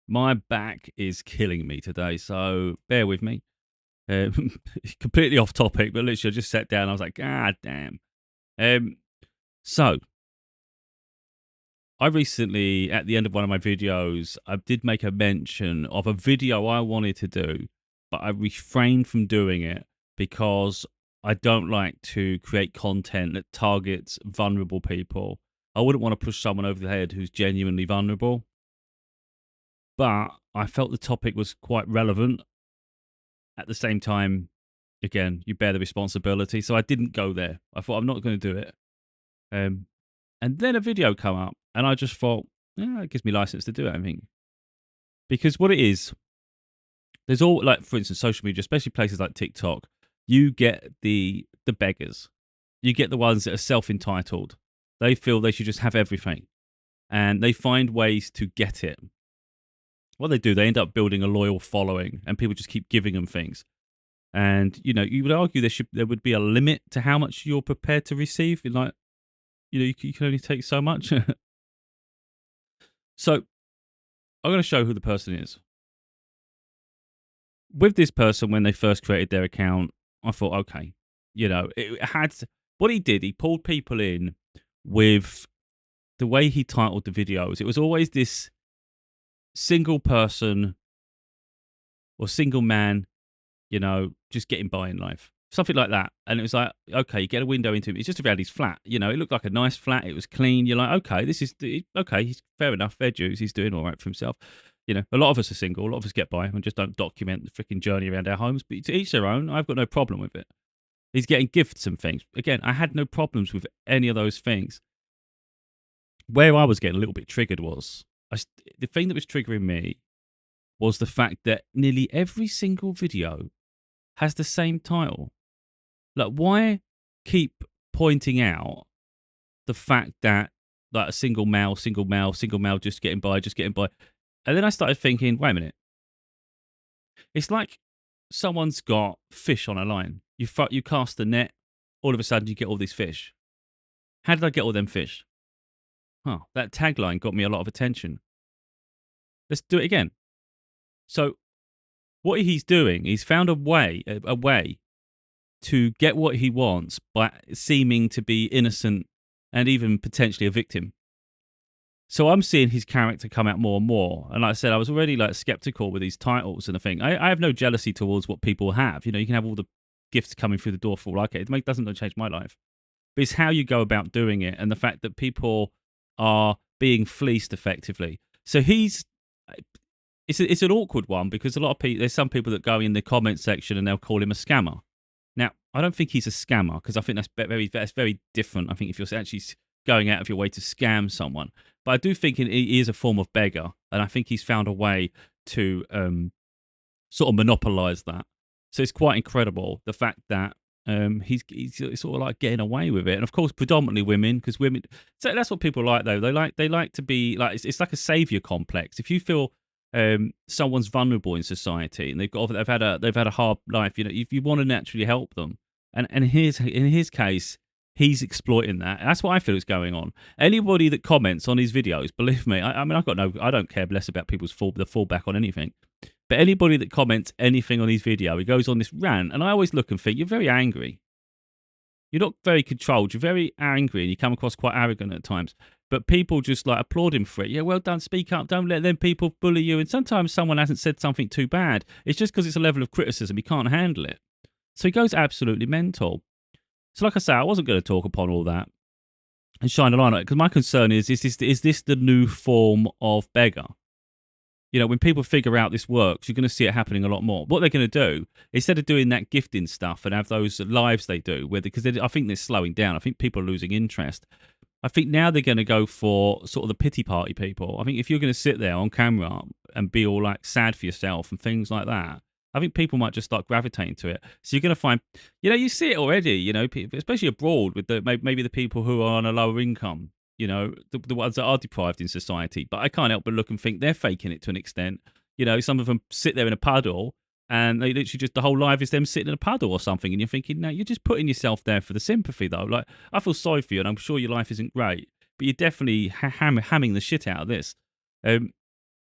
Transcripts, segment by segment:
My back is killing me today, so bear with me. Completely off topic, but literally I just sat down. I was like, God damn. Um, so I recently, at the end of one of my videos, I did make a mention of a video I wanted to do, but I refrained from doing it because I don't like to create content that targets vulnerable people. I wouldn't want to push someone over the head who's genuinely vulnerable, but I felt the topic was quite relevant. At the same time, again, you bear the responsibility. So I didn't go there. I thought I'm not going to do it. Um, and then a video come up, and I just thought, yeah, it gives me license to do it. I think because what it is, there's all like, for instance, social media, especially places like TikTok. You get the beggars. You get the ones that are self entitled. They feel they should just have everything, and they find ways to get it. What they do, they end up building a loyal following, and people just keep giving them things. And you would argue there would be a limit to how much you're prepared to receive. In like, you can only take so much. So I'm going to show who the person is. With this person, when they first created their account, I thought, okay, it had what he did. He pulled people in with the way he titled the videos. It was always this single person or single man, just getting by in life. Something like that. And it was like, okay, you get a window into him. It's just around his flat. It looked like a nice flat. It was clean. You're like, okay, okay, he's fair enough, fair dues. He's doing all right for himself. A lot of us are single. A lot of us get by and just don't document the freaking journey around our homes. But to each their own, I've got no problem with it. He's getting gifts and things. Again, I had no problems with any of those things. Where I was getting a little bit triggered was, the thing that was triggering me was the fact that nearly every single video has the same title. Like, why keep pointing out the fact that like a single male, just getting by, and then I started thinking, wait a minute, it's like someone's got fish on a line. You cast the net, all of a sudden you get all these fish. How did I get all them fish? That tagline got me a lot of attention. Let's do it again. So what he's doing, he's found a way to get what he wants by seeming to be innocent and even potentially a victim. So I'm seeing his character come out more and more. And like I said, I was already like skeptical with these titles and the thing. I have no jealousy towards what people have. You can have all the gifts coming through the door for all I care. It doesn't change my life. But it's how you go about doing it and the fact that people are being fleeced effectively. So it's an awkward one because a lot of people, there's some people that go in the comment section and they'll call him a scammer. Now, I don't think he's a scammer because I think that's very different. I think if you're actually going out of your way to scam someone, but I do think he is a form of beggar, and I think he's found a way to sort of monopolize that. So it's quite incredible the fact that he's sort of like getting away with it, and of course, predominantly women, because women. So that's what people like, though. They like to be like it's like a savior complex. If you feel someone's vulnerable in society and they've had a hard life, if you want to naturally help them, and in his case, he's exploiting that. That's what I feel is going on. Anybody that comments on his videos, believe me, I mean, I don't care less about people's fallback on anything. But anybody that comments anything on his video, he goes on this rant, and I always look and think, you're very angry. You're not very controlled. You're very angry, and you come across quite arrogant at times. But people just like applaud him for it. Yeah, well done, speak up. Don't let them people bully you. And sometimes someone hasn't said something too bad. It's just because it's a level of criticism. He can't handle it. So he goes absolutely mental. So like I say, I wasn't going to talk upon all that and shine a light on it because my concern is this the new form of beggar? When people figure out this works, you're going to see it happening a lot more. What they're going to do, instead of doing that gifting stuff and have those lives they do, because I think they're slowing down. I think people are losing interest. I think now they're going to go for sort of the pity party people. I think if you're going to sit there on camera and be all like sad for yourself and things like that, I think people might just start gravitating to it. So you're going to find, you see it already, people, especially abroad with maybe the people who are on a lower income, the ones that are deprived in society. But I can't help but look and think they're faking it to an extent. Some of them sit there in a puddle and they literally just, the whole life is them sitting in a puddle or something. And you're thinking, no, you're just putting yourself there for the sympathy though. Like, I feel sorry for you and I'm sure your life isn't great, but you're definitely hamming the shit out of this.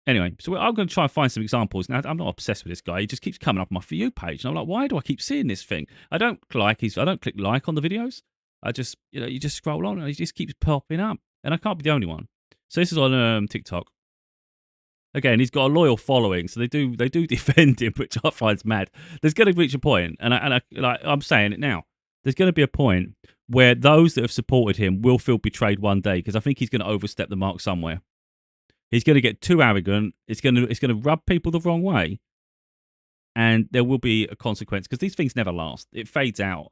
Anyway, so I'm going to try and find some examples. Now, I'm not obsessed with this guy. He just keeps coming up on my For You page. And I'm like, why do I keep seeing this thing? I don't click like on the videos. I just, you just scroll on and he just keeps popping up. And I can't be the only one. So this is on TikTok. Again, he's got a loyal following, so they do defend him, which I find mad. There's going to reach a point, and I'm saying it now. There's going to be a point where those that have supported him will feel betrayed one day, because I think he's going to overstep the mark somewhere. He's going to get too arrogant. It's going to rub people the wrong way, and there will be a consequence, because these things never last. It fades out.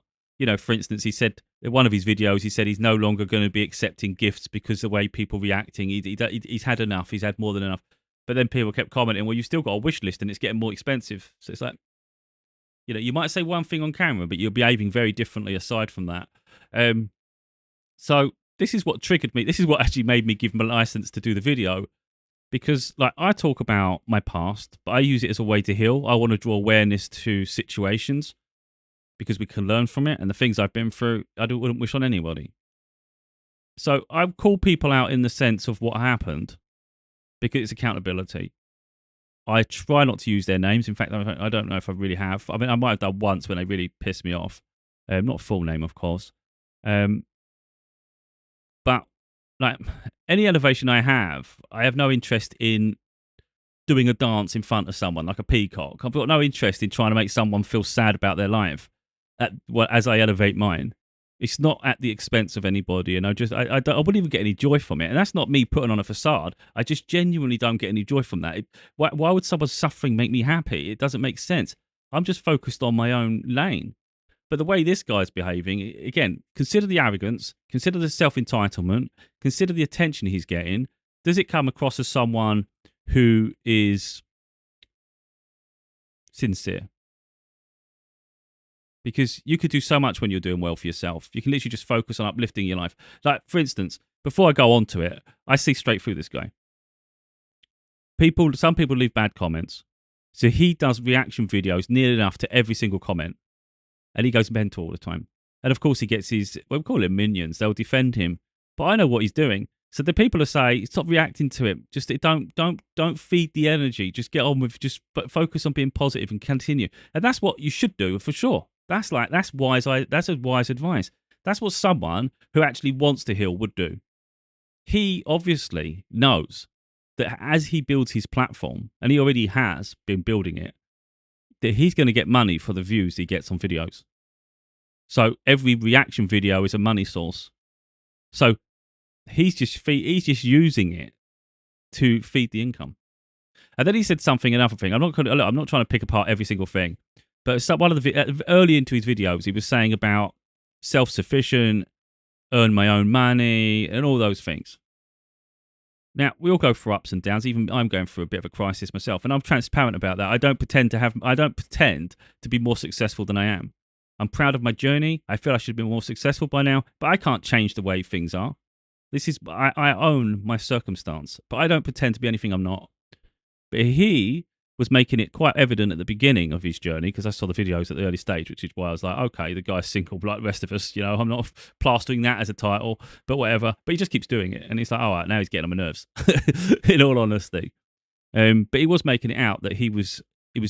For instance, he said in one of his videos, he said he's no longer going to be accepting gifts because the way people are reacting. He's had enough. He's had more than enough. But then people kept commenting, well, you've still got a wish list and it's getting more expensive. So it's like, you might say one thing on camera, but you're behaving very differently aside from that. So this is what triggered me. This is what actually made me give him a license to do the video. Because I talk about my past, but I use it as a way to heal. I want to draw awareness to situations because we can learn from it. And the things I've been through, wouldn't wish on anybody. So I call people out in the sense of what happened, because it's accountability. I try not to use their names. In fact, I don't know if I really have. I mean, I might have done once when they really pissed me off. Not full name, of course. But any elevation I have no interest in doing a dance in front of someone like a peacock. I've got no interest in trying to make someone feel sad about their life as I elevate mine. It's not at the expense of anybody, and I wouldn't even get any joy from it. And that's not me putting on a facade. I just genuinely don't get any joy from that. Why would someone's suffering make me happy? It doesn't make sense. I'm just focused on my own lane. But the way this guy's behaving, again, consider the arrogance, consider the self-entitlement, consider the attention he's getting. Does it come across as someone who is sincere? Because you could do so much when you're doing well for yourself. You can literally just focus on uplifting your life. Like, for instance, before I go on to it, I see straight through this guy. Some people leave bad comments. So he does reaction videos near enough to every single comment. And he goes mental all the time. And of course he gets his, we call him minions. They'll defend him. But I know what he's doing. So the people who say, stop reacting to it. Just don't feed the energy. Just get on with, just focus on being positive and continue. And that's what you should do for sure. That's wise advice. That's what someone who actually wants to heal would do. He obviously knows that as he builds his platform, and he already has been building it, that he's going to get money for the views he gets on videos. So every reaction video is a money source. So he's just using it to feed the income. And then he said another thing. I'm not trying to pick apart every single thing. But one of early into his videos, he was saying about self-sufficient, earn my own money, and all those things. Now, we all go through ups and downs. Even I'm going through a bit of a crisis myself, and I'm transparent about that. I don't pretend to be more successful than I am. I'm proud of my journey. I feel I should be more successful by now, but I can't change the way things are. I own my circumstance, but I don't pretend to be anything I'm not. But he was making it quite evident at the beginning of his journey, because I saw the videos at the early stage, which is why I was like, okay, the guy's single like the rest of us. I'm not plastering that as a title, but whatever. But he just keeps doing it. And he's like, all right, now he's getting on my nerves, in all honesty. But he was making it out that he was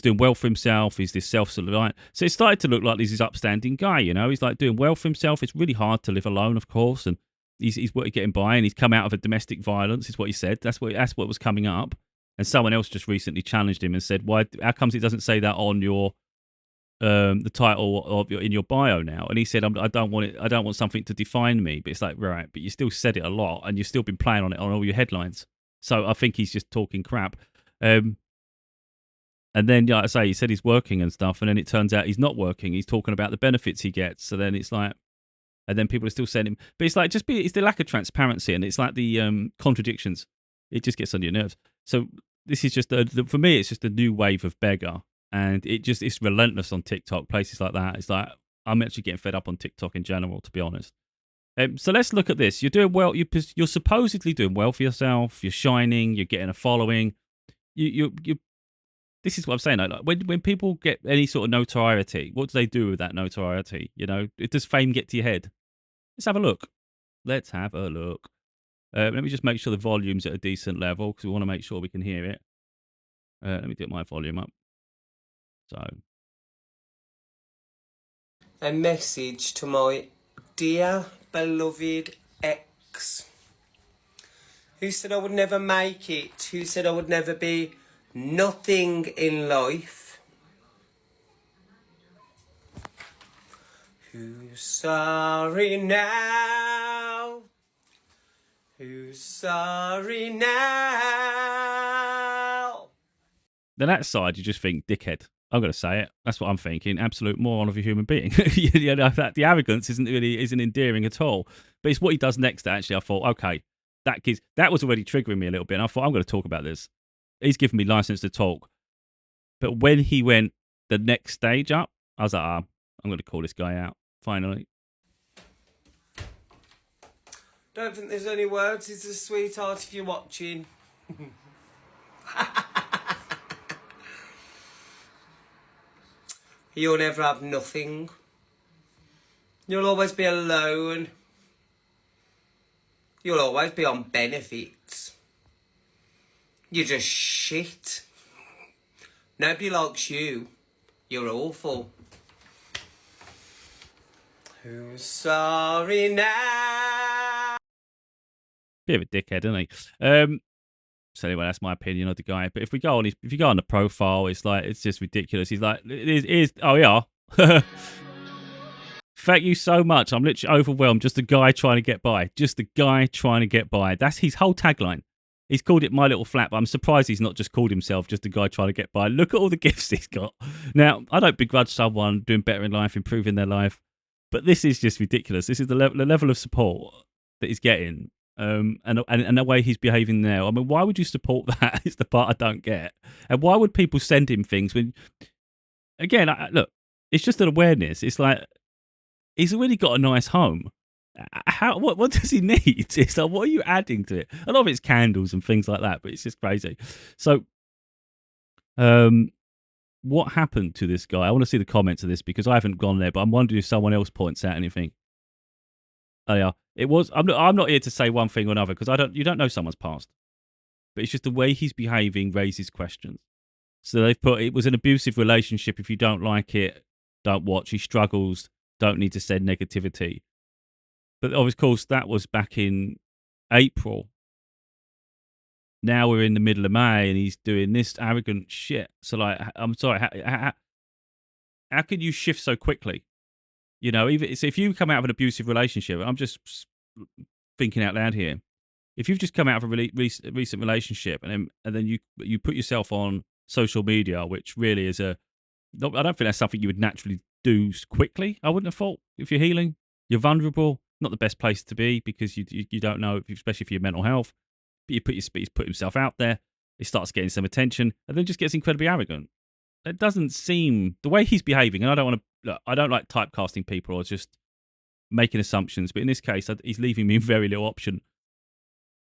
doing well for himself. He's this self-reliant. So it started to look like he's this upstanding guy, He's like doing well for himself. It's really hard to live alone, of course. And he's getting by, and he's come out of a domestic violence, is what he said. That's what was coming up. And someone else just recently challenged him and said, "Why? How comes it doesn't say that on your the title of in your bio now?" And he said, "I don't want it. I don't want something to define me." But it's like, right, but you still said it a lot, and you've still been playing on it on all your headlines. So I think he's just talking crap. And then, like I say, he said he's working and stuff, and then it turns out he's not working. He's talking about the benefits he gets. So then it's like, and then people are still sending him. But it's like, it's the lack of transparency, and it's like the contradictions. It just gets on your nerves. So this is just for me, it's just a new wave of beggar, and it's relentless on TikTok, places like that. It's like, I'm actually getting fed up on TikTok in general, to be honest. So let's look at this. You're doing well. You're supposedly doing well for yourself. You're shining. You're getting a following. You. This is what I'm saying. Like when people get any sort of notoriety, what do they do with that notoriety? Does fame get to your head? Let's have a look. Let me just make sure the volume's at a decent level, because we want to make sure we can hear it. Let me get my volume up. So, a message to my dear beloved ex, who said I would never make it, who said I would never be nothing in life. Who's sorry now? Who's sorry now? then that side, you just think, dickhead. I'm going to say it. That's what I'm thinking. Absolute moron of a human being. You know, that the arrogance isn't endearing at all. But it's what he does next. Actually, I thought, okay, that was already triggering me a little bit. And I thought, I'm going to talk about this. He's given me license to talk. But when he went the next stage up, I was like, I'm going to call this guy out. Finally. Don't think there's any words. It's a sweetheart if you're watching. You'll never have nothing. You'll always be alone. You'll always be on benefits. You're just shit. Nobody likes you. You're awful. Who's sorry now? Bit of a dickhead, isn't he? So anyway, that's my opinion of the guy. But if you go on the profile, it's just ridiculous. He's like, oh yeah. Thank you so much. I'm literally overwhelmed. Just a guy trying to get by. Just a guy trying to get by. That's his whole tagline. He's called it My Little Flat, but I'm surprised he's not just called himself just a guy trying to get by. Look at all the gifts he's got. Now, I don't begrudge someone doing better in life, improving their life, but this is just ridiculous. This is the level of support that he's getting. And the way he's behaving now. I mean, why would you support that? Is the part I don't get. And why would people send him things when? Again, look, it's just an awareness. It's like he's already got a nice home. What does he need? It's like, what are you adding to it? A lot of it's candles and things like that, but it's just crazy. So, what happened to this guy? I want to see the comments of this because I haven't gone there, but I'm wondering if someone else points out anything. Oh yeah, it was. I'm not here to say one thing or another because you don't know someone's past, but it's just the way he's behaving raises questions. So they've put it was an abusive relationship. If you don't like it, don't watch. He struggles. Don't need to send negativity. But of course, that was back in April. Now we're in the middle of May, and he's doing this arrogant shit. So like, I'm sorry, how can you shift so quickly? You know, even so if you come out of an abusive relationship, I'm just thinking out loud here. If you've just come out of a recent relationship and then you put yourself on social media, which really is I don't think that's something you would naturally do quickly. I wouldn't have thought. If you're healing, you're vulnerable, not the best place to be because you don't know, especially for your mental health. But he's put himself out there. He starts getting some attention and then just gets incredibly arrogant. It doesn't seem the way he's behaving, and I don't like typecasting people or just making assumptions. But in this case, he's leaving me very little option.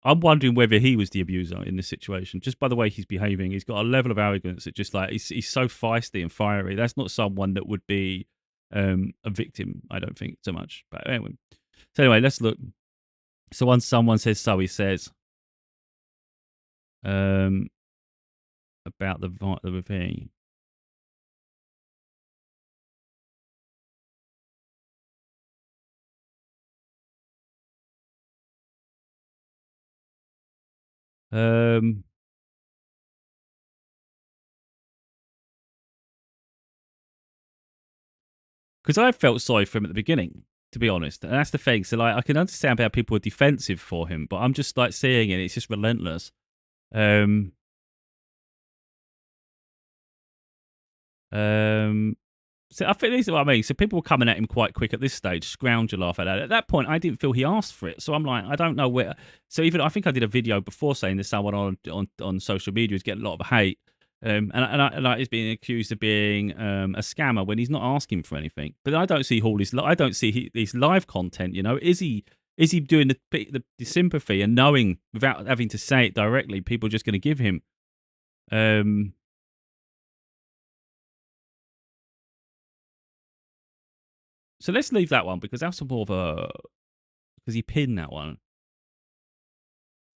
I'm wondering whether he was the abuser in this situation, just by the way he's behaving. He's got a level of arrogance that just like he's so feisty and fiery. That's not someone that would be a victim, I don't think, so much. But anyway, let's look. So once someone says so, he says about the thing. Because I felt sorry for him at the beginning, to be honest, and that's the thing. So like, I can understand how people are defensive for him, but I'm just like seeing it. It's just relentless. So I think this is what I mean. So people were coming at him quite quick at this stage, scrounge your laugh at that. At that point, I didn't feel he asked for it. So I'm like, I don't know where. So even I think I did a video before saying there's someone on social media who's getting a lot of hate. And he's being accused of being a scammer when he's not asking for anything. But I don't see I don't see his live content. You know, is he doing the sympathy and knowing without having to say it directly? People are just going to give him. So let's leave that one because that's more of because he pinned that one.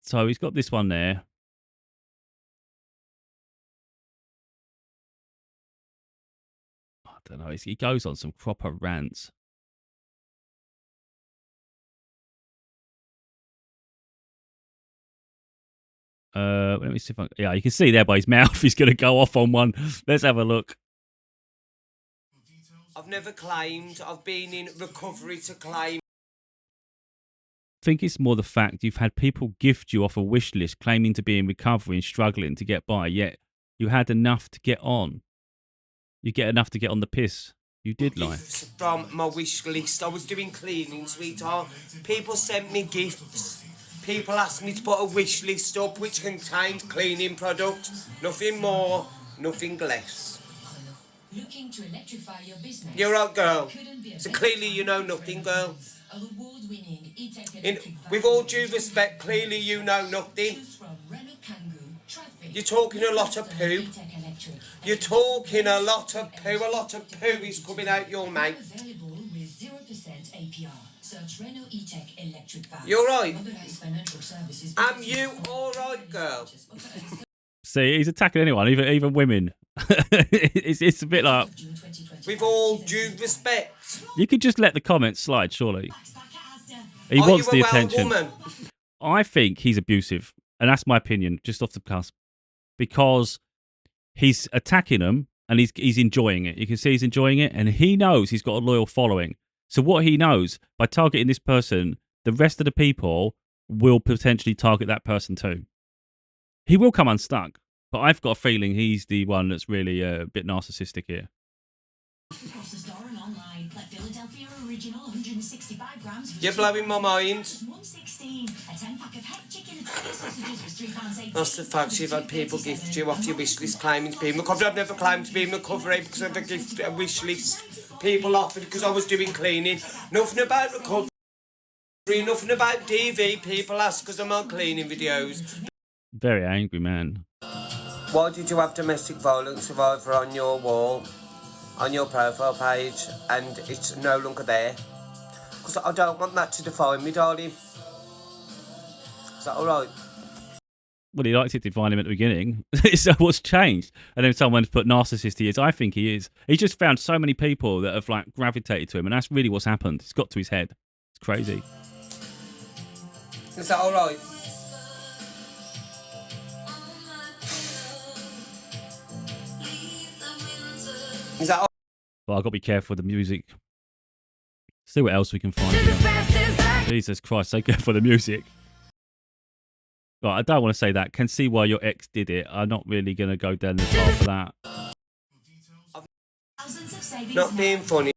So he's got this one there. don't know. He goes on some proper rants. Let me see if yeah, you can see there by his mouth he's going to go off on one. Let's have a look. I've never claimed. I've been in recovery to claim. I think it's more the fact you've had people gift you off a wish list claiming to be in recovery and struggling to get by, yet you had enough to get on. You get enough to get on the piss. You did life. From my wish list, I was doing cleaning, sweetheart. People sent me gifts. People asked me to put a wish list up which contained cleaning products. Nothing more, nothing less. Looking to electrify your business. You're right, girl. So clearly you know nothing, girl. With all due respect, clearly you know nothing. You're talking a lot of poo. You're talking a lot of poo. A lot of poo is coming out your mouth. You're right. Am you all right, girl? See, he's attacking anyone, even women. it's a bit like... With all due respect. You could just let the comments slide, surely. He wants the attention. Woman? I think he's abusive, and that's my opinion, just off the cusp. Because he's attacking them, and he's enjoying it. You can see he's enjoying it, and he knows he's got a loyal following. So what he knows, by targeting this person, the rest of the people will potentially target that person too. He will come unstuck, but I've got a feeling he's the one that's really a bit narcissistic here. You're blowing my mind. That's the fact you've had people gift you off your wish list claiming to be in recovery. I've never claimed to be in recovery because of a wish list people offered because I was doing cleaning. Nothing about recovery, nothing about DV. People ask because I'm on cleaning videos. Very angry man. Why did you have domestic violence survivor on your wall, on your profile page, and it's no longer there? Because I don't want that to define me, darling. Is that alright? Well, he liked it to define him at the beginning. So what's changed? And then someone's put narcissist he is. I think he is. He's just found so many people that have like gravitated to him, and that's really what's happened. It's got to his head. It's crazy. Is that alright? Is that all? Well, I've got to be careful with the music. See what else we can find here. Jesus Christ, so careful with the music. Right, I don't want to say that. Can see why your ex did it. I'm not really going to go down the path for that. Not being funny.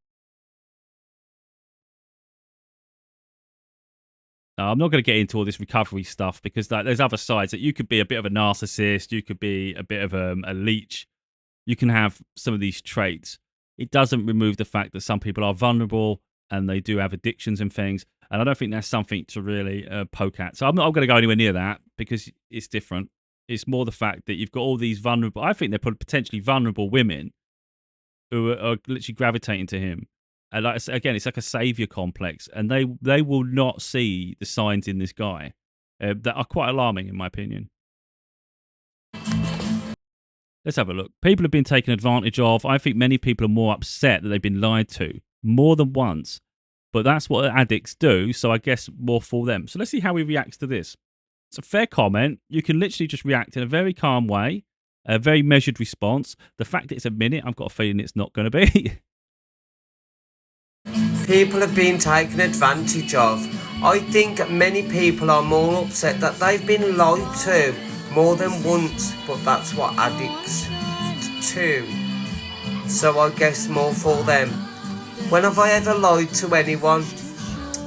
No, I'm not going to get into all this recovery stuff because there's other sides that you could be a bit of a narcissist. You could be a bit of a leech. You can have some of these traits. It doesn't remove the fact that some people are vulnerable and they do have addictions and things. And I don't think that's something to really poke at. So I'm not going to go anywhere near that because it's different. It's more the fact that you've got all these vulnerable, I think they're potentially vulnerable women who are literally gravitating to him. And again, it's like a savior complex. And they will not see the signs in this guy that are quite alarming, in my opinion. Let's have a look. People have been taken advantage of. I think many people are more upset that they've been lied to more than once. But that's what addicts do, so I guess more for them. So let's see how he reacts to this. It's a fair comment. You can literally just react in a very calm way, a very measured response. The fact that it's a minute, I've got a feeling it's not going to be. People have been taken advantage of. I think many people are more upset that they've been lied to more than once, but that's what addicts do. So I guess more for them. When have I ever lied to anyone?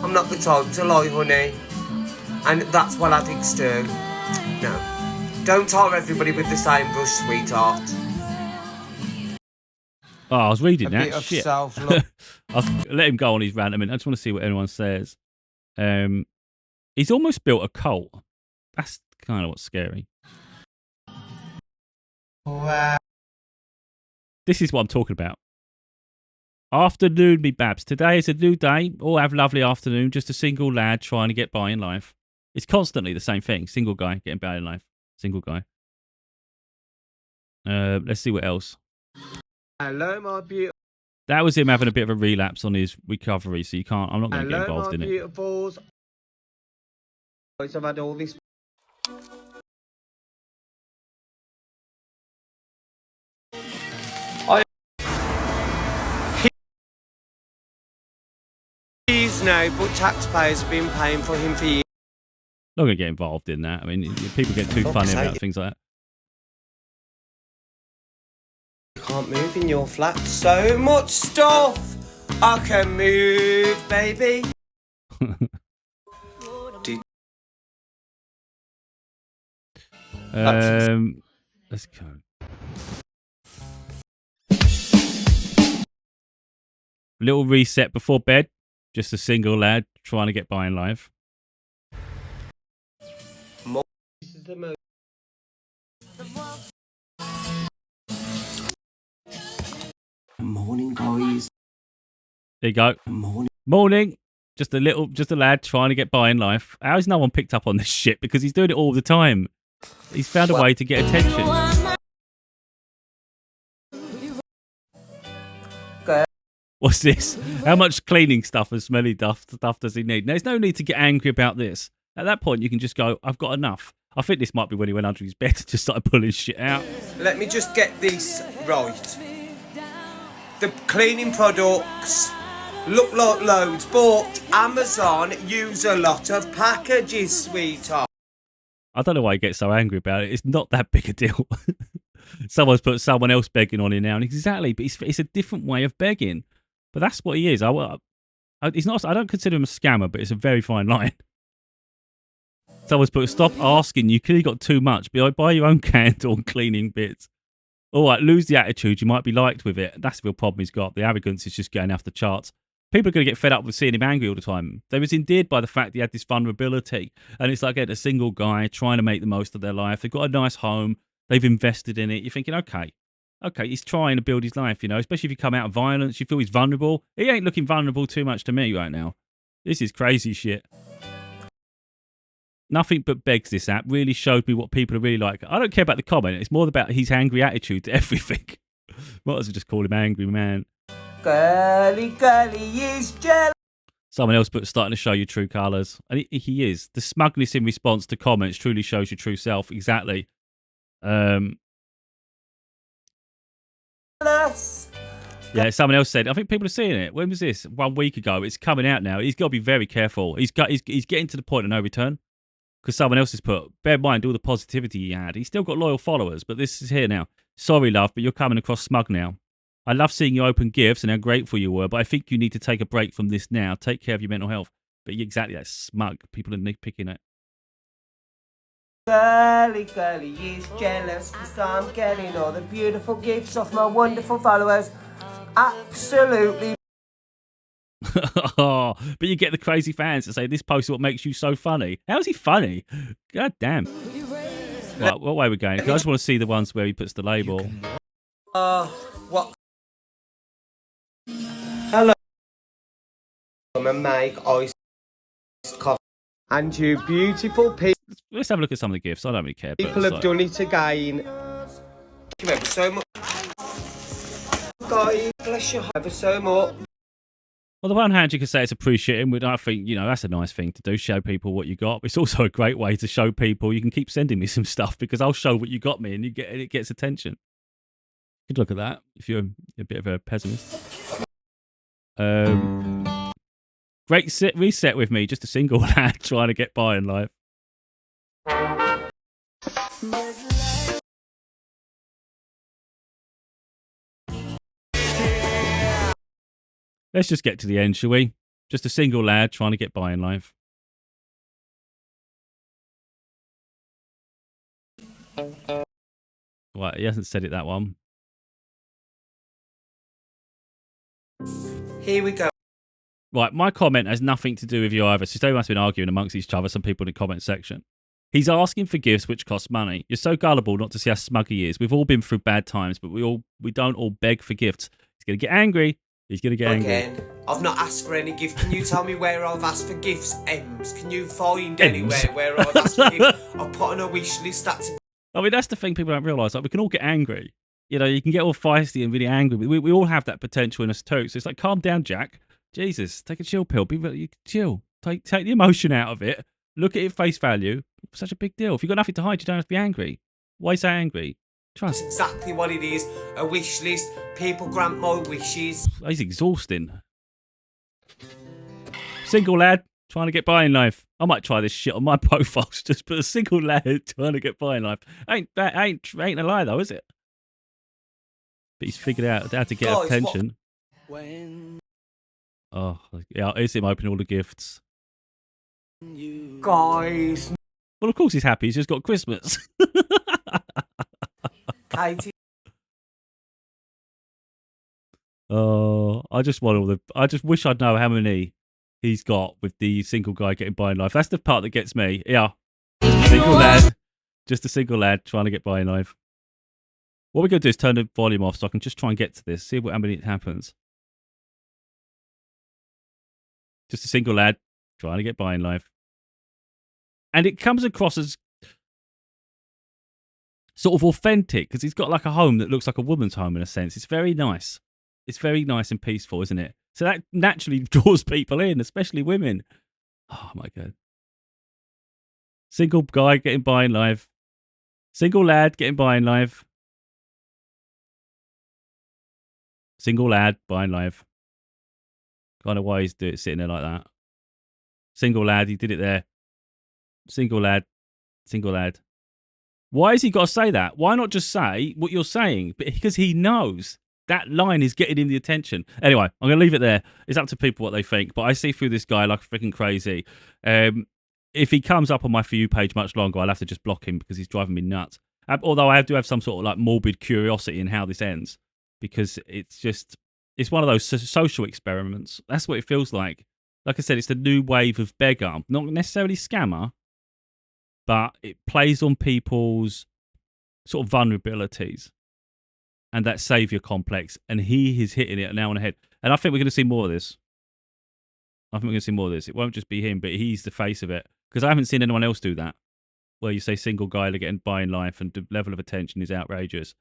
I'm not the type to lie, honey. And that's what addicts do. No. Don't tar everybody with the same brush, sweetheart. Oh, I was reading A that. bit of Shit. self-love. I'll let him go on his rant a minute. I just want to see what anyone says. He's almost built a cult. That's kind of what's scary. Wow. This is what I'm talking about. Afternoon, me babs. Today is a new day. All have a lovely afternoon. Just a single lad trying to get by in life. It's constantly the same thing. Single guy getting by in life. Single guy. Let's see what else. Hello, my beautiful. That was him having a bit of a relapse on his recovery, so you can't. I'm not going to get Hello, involved my in it. beautifuls. I've had all this. He's now, but taxpayers have been paying for him for years. Not going to get involved in that. I mean, people get too funny about things like that. You can't move in your flat. So much stuff. I can move, baby. Let's go. Little reset before bed. Just a single lad trying to get by in life. This is the most. Morning, guys. There you go. Morning. Morning. Just a lad trying to get by in life. How has no one picked up on this shit? Because he's doing it all the time. He's found a way to get attention. What's this? How much cleaning stuff and smelly stuff does he need? There's no need to get angry about this. At that point, you can just go, I've got enough. I think this might be when he went under his bed and just started pulling shit out. Let me just get this right. The cleaning products look like loads, but Amazon use a lot of packages, sweetheart. I don't know why he gets so angry about it. It's not that big a deal. Someone's put someone else begging on it now. And exactly, but it's a different way of begging. But that's what he is. He's not. I don't consider him a scammer, but it's a very fine line. Someone's put, stop asking. You clearly got too much. Buy your own candle and cleaning bits. All right, lose the attitude. You might be liked with it. That's the real problem he's got. The arrogance is just going off the charts. People are going to get fed up with seeing him angry all the time. They was endeared by the fact he had this vulnerability. And it's like a single guy trying to make the most of their life. They've got a nice home. They've invested in it. You're thinking, okay, he's trying to build his life, especially if you come out of violence, you feel he's vulnerable. He ain't looking vulnerable too much to me right now. This is crazy shit. Nothing but Begs, this app, really showed me what people are really like. I don't care about the comment. It's more about his angry attitude to everything. Might as well just call him angry man. Girly is jealous. Someone else put, starting to show your true colours. And he is. The smugness in response to comments truly shows your true self. Exactly. Yeah, someone else said, I think people are seeing it. When was this? 1 week ago. It's coming out now. He's got to be very careful. He's getting to the point of no return. Because someone else has put, bear in mind all the positivity he had. He's still got loyal followers, but this is here now. Sorry, love, but you're coming across smug now. I love seeing you open gifts and how grateful you were, but I think you need to take a break from this now. Take care of your mental health. But exactly, that's smug. People are nitpicking it. Girly is jealous because I'm getting all the beautiful gifts off my wonderful followers. Absolutely. But you get the crazy fans that say this post is what makes you so funny. How's he funny? God damn. Right, what way are we going? I just want to see the ones where he puts the label. What? Hello. Come and make iced coffee. And you beautiful people. Let's have a look at some of the gifts. I don't really care. People have done it again. Thank you ever so much. Guys, bless you ever so much. On the one hand, you can say it's appreciating, but I think, that's a nice thing to do, show people what you got. It's also a great way to show people you can keep sending me some stuff because I'll show what you got me and it gets attention. Good look at that if you're a bit of a pessimist. Great reset with me, just a single lad trying to get by in life. Let's just get to the end, shall we? Just a single lad trying to get by in life. Right, he hasn't said it, that one. Here we go. Right, my comment has nothing to do with you either. So they must have been arguing amongst each other, some people in the comment section. He's asking for gifts which cost money. You're so gullible not to see how smug he is. We've all been through bad times, but we don't all beg for gifts. He's going to get angry. He's going to get angry. I've not asked for any gift. Can you tell me where I've asked for gifts, Ems? Can you find anywhere where I've asked for gifts? I've put on a wish list. I mean, that's the thing people don't realise. Like, we can all get angry. You know, you can get all feisty and really angry. We all have that potential in us too. So it's like, calm down, Jack. Jesus, take a chill pill. Be really chill. Take the emotion out of it. Look at it face value. It's such a big deal. If you've got nothing to hide, you don't have to be angry. Why so angry? That's Trust. exactly what it is. A wish list. People grant my wishes. He's exhausting. Single lad trying to get by in life. I might try this shit on my profiles. Just put a single lad trying to get by in life. Ain't a lie though, is it? But he's figured out how to get Guys, attention. Oh, yeah, it's him opening all the gifts. Guys, Well, of course he's happy. He's just got Christmas. Katie. Oh, I just wish I'd know how many he's got with the single guy getting by in life. That's the part that gets me. Yeah. Single lad. Just a single lad trying to get by in life. What we're going to do is turn the volume off so I can just try and get to this, see how many it happens. Just a single lad trying to get by in life. And it comes across as sort of authentic because he's got like a home that looks like a woman's home in a sense. It's very nice. It's very nice and peaceful, isn't it? So that naturally draws people in, especially women. Oh my God. Single guy getting by in life. Single lad getting by in life. Single lad by in life. Kind of why he's sitting there like that. Single lad, he did it there. Single lad. Single lad. Why has he got to say that? Why not just say what you're saying? Because he knows that line is getting him the attention. Anyway, I'm going to leave it there. It's up to people what they think. But I see through this guy like freaking crazy. If he comes up on my For You page much longer, I'll have to just block him because he's driving me nuts. Although I do have some sort of like morbid curiosity in how this ends. Because it's one of those social experiments. That's what it feels like. Like I said, it's the new wave of beggar. Not necessarily scammer, but it plays on people's sort of vulnerabilities and that savior complex. And he is hitting it now on the head. And I think we're going to see more of this. It won't just be him, but he's the face of it. Because I haven't seen anyone else do that. Where you say single guy getting by in life and the level of attention is outrageous.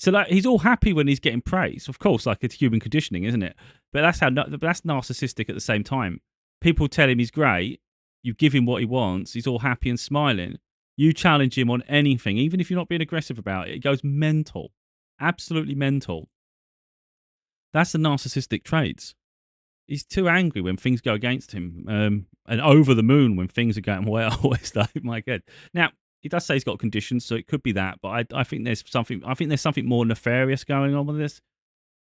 So like he's all happy when he's getting praise. Of course, like it's human conditioning, isn't it? But that's narcissistic at the same time. People tell him he's great. You give him what he wants. He's all happy and smiling. You challenge him on anything, even if you're not being aggressive about it. It goes mental. Absolutely mental. That's the narcissistic traits. He's too angry when things go against him, and over the moon when things are going well. It's like, my God. Now, he does say he's got conditions, so it could be that. But I think there's something more nefarious going on with this.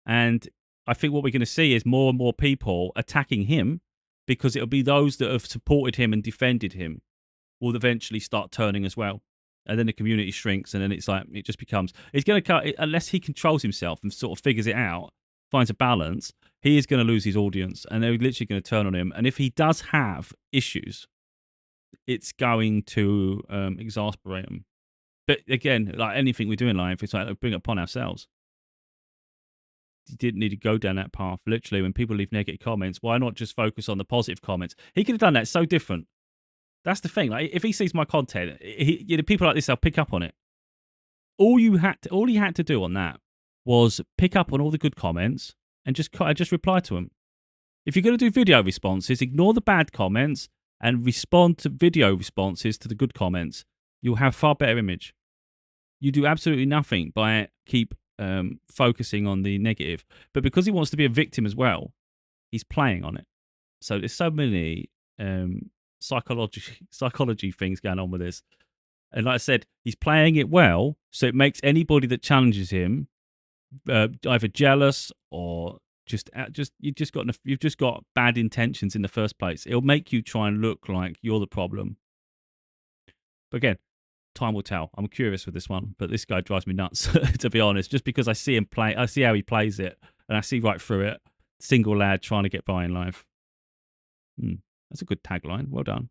And I think what we're going to see is more and more people attacking him because it'll be those that have supported him and defended him will eventually start turning as well. And then the community shrinks, and then it's like it just becomes. It's going to cut unless he controls himself and sort of figures it out, finds a balance. He is going to lose his audience, and they're literally going to turn on him. And if he does have issues, it's going to exasperate him. But again, like anything we do in life, it's like bring it upon ourselves. You didn't need to go down that path. Literally, when people leave negative comments, why not just focus on the positive comments? He could have done that. It's so different. That's the thing. Like if he sees my content, people like this, they'll pick up on it. All he had to do on that was pick up on all the good comments and just reply to them. If you're going to do video responses, ignore the bad comments and respond to video responses to the good comments. You'll have far better image. You do absolutely nothing by keep focusing on the negative. But because he wants to be a victim as well, he's playing on it. So there's so many psychology things going on with this. And like I said, he's playing it well, so it makes anybody that challenges him either jealous or you've just got bad intentions in the first place. It'll make you try and look like you're the problem. But again, time will tell. I'm curious with this one, but this guy drives me nuts, to be honest, just because I see him play, I see how he plays it, and I see right through it. Single lad trying to get by in life. That's a good tagline. Well done.